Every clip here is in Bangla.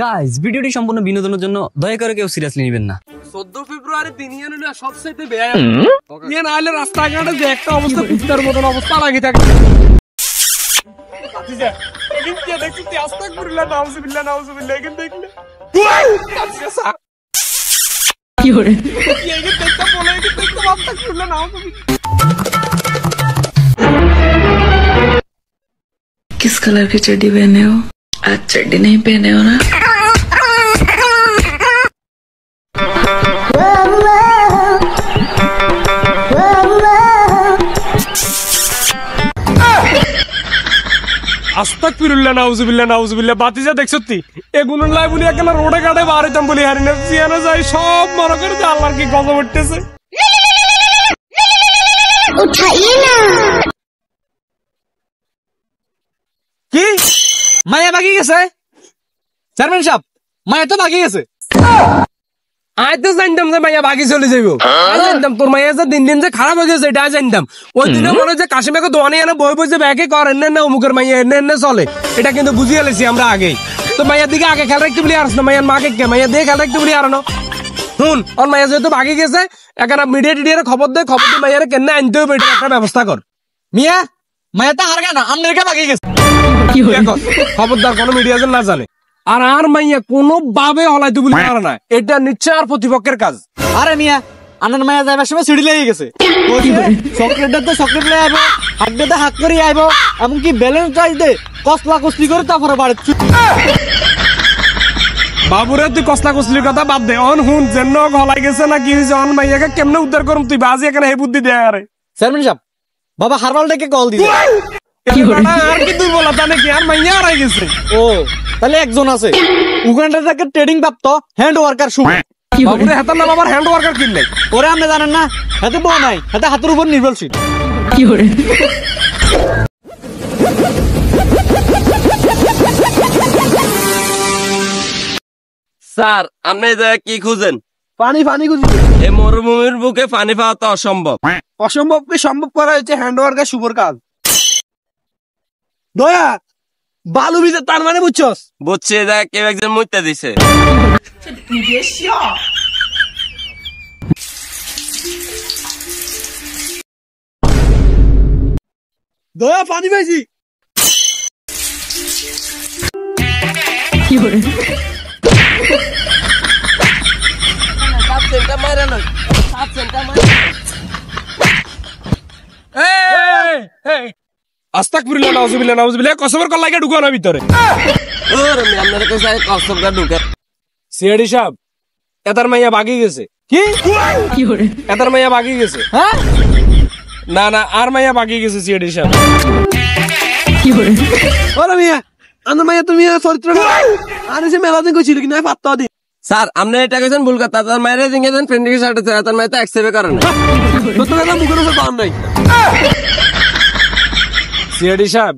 গাইস ভিডিওটি সম্পূর্ণ বিনোদনের জন্য দয়া করে কেউ সিরিয়াসলি নেবেন না। 14 ফেব্রুয়ারি দিনিয়া নিলে সবচেয়ে বেয়া ইয়ে না হলে রাস্তাঘাটে যে একটা অবস্থা কুত্তার মতন অবস্থা লাগি থাকে। আচ্ছা এদিন কি দেখতে আস্তাগফিরুল্লাহ নাউযুবিল্লাহ এখান দেখলে আচ্ছা স্যার কি হরে এই যে দেখতে বলে এই দেখতে আস্তাগফিরুল্লাহ নাউযুবিল্লাহ। किस कलर की चड्डी पहने हो? आज चड्डी नहीं पहने हो ना? আস্তাগফিরুল্লাহ নাউযুবিল্লাহ বাতিজা দেখছতি এগুলো লাই বলি একলা রোডে গাড়ে বাড়িতাম বলি হারিনা জিয়ানো যাই সব মনে করে যে আল্লাহর কি গজব উঠতেছে। उठाइए ना কি মায়া ভাগি গেছে চেয়ারম্যান সাহেব মায়া তো ভাগি গেছে। আই তো জানতাম যে মায়া ভাগি চলে যাইব জানতাম তোর মায়া যে দিন দিন যে খারাপ হয়ে গেছে এটা জানতাম। ওই দিনে মনে যে কাশিমাকে দোয়ানি এনে বই বই যে ব্যাগে কর এনে অমুকের মাইয়া এনে চলে এটা কিন্তু বুঝিয়ে লেছি আমরা আগেই। তো মাইয়ার দিকে আগে খেয়াল রাখতে বলি আর না মাইয়ার মাকে কে মাইয়া দিয়ে খেয়াল রাখতে বলি আর না শুন ওর মাইয়া যেহেতু ভাগি গেছে এখানে মিডিয়া টিডিয়ার খবর দিয়ে মাইয়ারে কেন আনতে হবে এটা একটা ব্যবস্থা কর। মিয়া মায়া তো হার না আমনের কে ভাগি গেছে খবরদার কোনো মিডিয়া না জানে আর মাইয়া কোনো ভাবে হলাইতে বলি পারে না এটা নিশ্চয় আর প্রতিপক্ষের কাজ। আরে মিয়া আনন্দ মায়া যাবার সময় সিঁড়ি লেগে গেছে চকলেটটা তো চকলেট লে আইব হাড্ডাতে হাত করে আইব এমনকি ব্যালেন্স চাইতে কসলা কসলি করে তারপরে বাড়ি বাবুরে তুই কসলা কসলির কথা বাদ দে অন হুন যেন হলাই গেছে না কি হয়েছে অন মাইয়াকে কেমনে উদ্ধার করুম তুই বাজি এখানে হে বুদ্ধি দেয় আরে চেয়ারম্যান সাহেব বাবা হারবাল ডেকে কল দিবে আর কি দুর্বলতা নাকি আর মাইয়া হারাই গেছে। ও তাহলে একজন আছে উগান্ডা থেকে ট্রেডিং প্রাপ্ত হ্যান্ড ওয়ার্কার শুভ বাবুরে হাতার নাম আবার হ্যান্ড ওয়ার্কার কিনলে ওরে আপনি জানেন না হাতে বউ নাই হাতে হাতের উপর নির্ভরশীল। কি হরে স্যার আপনি কি খুঁজেন? পানি খুঁজি এই মরুভূমির বুকে পানি পাওয়া তো অসম্ভব। অসম্ভবকে সম্ভব করা হচ্ছে হ্যান্ড ওয়ার্কার শুভর কাজ। দয়া বালু ভিজে তার মানে বুঝছস বুঝছি কেউ একজন মুইতে দিছে। দয়া পানি পাইছি কি হরে আস্তাগফিরুল্লাহ নাউযুবিল্লাহ কসমের কল লাগে ঢুকো না ভিতরে। সিআইডি সাহেব এতার মাইয়া ভাগি গেছে। কি হরে এতার মাইয়া ভাগি গেছে। হ্যাঁ না আর মাইয়া ভাগি গেছে সিআইডি সাহেব। কি হরে ওরে মিয়া আনন্দ মায়া তুমি চরিত্র আর এসে মেলা দিন কইছিল কি না পাত্তা দি স্যার আপনি এটা কইছেন ভুল কথা তার মায়ের দিকে দেন ফ্রেন্ডকে সাথে তার মায়ের তো অ্যাকসেপ্ট করে না কত কথা মুখের উপর পান নাই। সিআইডি সাহেব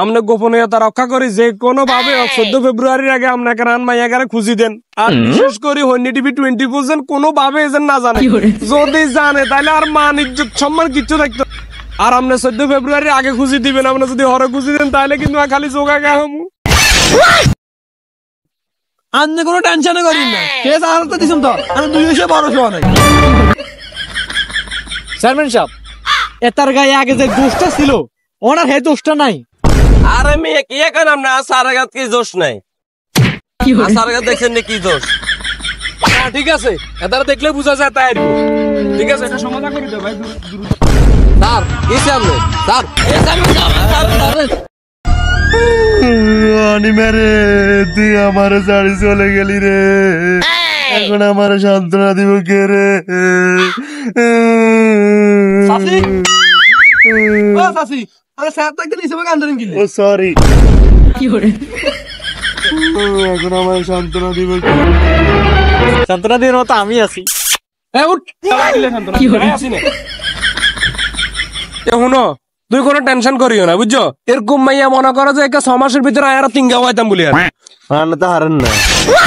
আমরা গোপনীয়তা রক্ষা করি যে কোনো ভাবে 14 ফেব্রুয়ারির আগে আপনাকে রান মাইয়াগারে খুঁজি দেন আর বিশেষ করে হন্নি টিভি 24 কোনো ভাবে এজেন্ট না জানে যদি জানে তাহলে আর মান ইজ্জত সম্মান কিচ্ছু থাকতো আর আপনি 14 ফেব্রুয়ারির আগে খুঁজি দিবেন আপনি যদি হরে খুঁজি দেন তাহলে কিন্তু খালি জোগা গা হমু আন্নে কোনো টেনশন করিন না কেস আর তো দিছুম তো আমি 212 নাই। চেয়ারম্যান সাহেব এতার গায়ে আগে যে দোষটা ছিল ওনার হে দোষটা নাই। আরে মেয়ে কি এখন আপনার সারাগাত কি দোষ নাই? কি হরে সারাগাত দেখছেন কি দোষ? না ঠিক আছে এটারে দেখলে বুঝা যায় তাই ঠিক আছে এটা সমাধান করে দাও ভাই দ্রুত। স্যার কি সামনে স্যার আনি মেরে তুই আমার শাড়ি চলে গেলি রে এখন আমার সান্ত্বনা দিব কে রে? ও সরি কি হরে এখন আমার সান্ত্বনা দিব কে? সান্ত্বনা দিয়ে মতো আমি আছি। কি হরে শুনো তুই কোনো টেনশন করিও না বুঝছো এরকম মাইয়া মনে করো যে 6 মাসের ভিতরে আর 3 গাও হইতাম বলি আর হারান তো হারেন না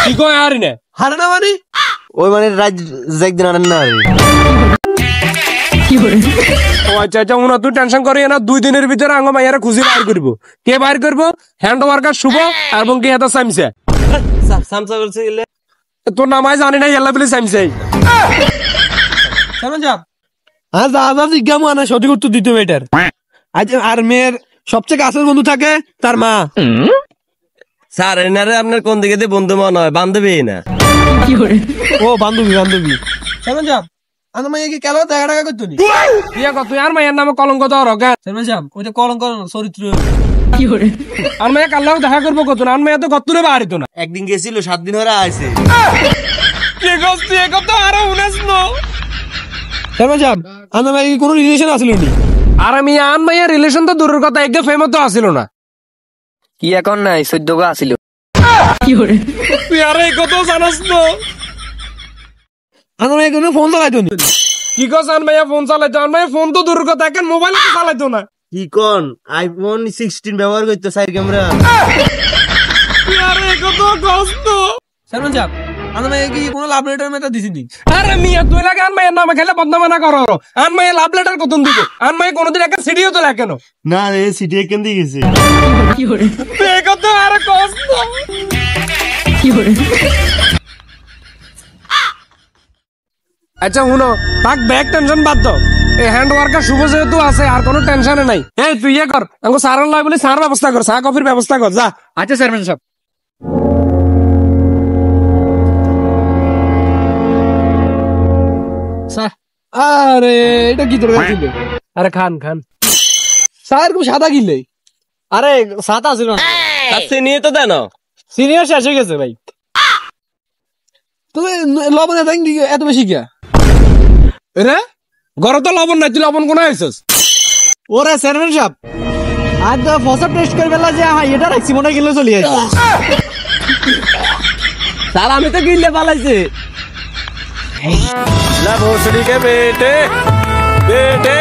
কি কয় হারি না হারে না মানে ওই মানে রাজ একদিন হারেন না কি ও আচ্ছা আচ্ছা উনা তুই টেনশন করিস না 2 দিনের ভিতরে আঙ্গ মাইয়ারে খুঁজে বাইর করব কে বাইর করব হ্যান্ড ওয়ার্কার শুভ এবং কি এটা সামসা সামসা করছে গেলে তোর নামাই জানি না আল্লাহ বলে সামসাই সারমান সাহেব আর দাদা জিজ্ঞা মানে সঠিক উত্তর দিতে হবে এটার আজ আর মেয়ের সবচেয়ে কাছের বন্ধু থাকে তার মা স্যার এনারে আপনার কোন দিকে দিয়ে বন্ধু মনে হয় বান্ধবী না ও বান্ধবী সারমান সাহেব আমার মাইয়া কি কেন টাকা করতো নি ইয়া কত আর মাইয়ার নামে কলঙ্ক দাও রগা সারমান সাহেব ওইটা কলঙ্ক চরিত্র আর মাইয়া কাল্লাও দেখা করবো কত না আর মাইয়া তো কত্তুরে বাড়িতো না একদিন গেছিল 7 দিন ধরে আইছে কে গস্তি এ কত আরো উনাস নো সারমান সাহেব আমার মাইয়া কি কোনো রিলেশন আছিল নি আর আমি আন মাইয়া রিলেশন তো দূরের কথা একদম ফেমস তো আসিল না কি এখন নাই 14 গা আছিল তুই আর এই কত জানাস তো আমার মাইয়া কোনো ফোন চালাইতো নি কি কস আন মাইয়া ফোন চালাইতো আন মাইয়া ফোন তো দূরের কথা এখন মোবাইল তো চালাইতো না কি কোন আইফোন 16 ব্যবহার করতে সাইড ক্যামেরা তুই আর এই কত কষ্ট সারমান সাহেব আমার মাইয়া কি কোনো লাভ লেটার মেটা দিছিনি আরে মিয়া তুই লাগে আন মাইয়ার নামে খেলে বদনাম না করো আন মাইয়া লাভ লেটার কত দিব আন মাইয়া কোনোদিন একটা সিডিও তো লেখে কেন না রে সিটি কেন দিয়ে গেছে তুই কত আর কষ্ট আচ্ছা শুনো তাক ব্যাগ টেনশন বাদ দাও এই হ্যান্ড ওয়ার্কার শুভ যেহেতু আছে আর কোনো টেনশনে নাই এই তুই ইয়ে কর আমাকে সারান লাই বলে সার ব্যবস্থা কর চা কফির ব্যবস্থা কর যা আচ্ছা চেয়ারম্যান সাহেব আরে এটা কি তোর ছিল আরে খান খান স্যার খুব সাদা গিলে আরে সাদা ছিল না আচ্ছা নিয়ে তো দেন সিনিয়র শেষ হয়ে গেছে ভাই তুমি লবণ এত বেশি কিয়া রে ঘরে তো লবণ নাই তুই লবণ কোন আইসস ওরে চেয়ারম্যান সাহেব আজ তো ফসল টেস্ট করে বেলা যে হ্যাঁ এটা রাখছি মনে গেলে চলে আসে স্যার আমি তো গিলে পালাইছি ला भोसड़ी के बेटे बेटे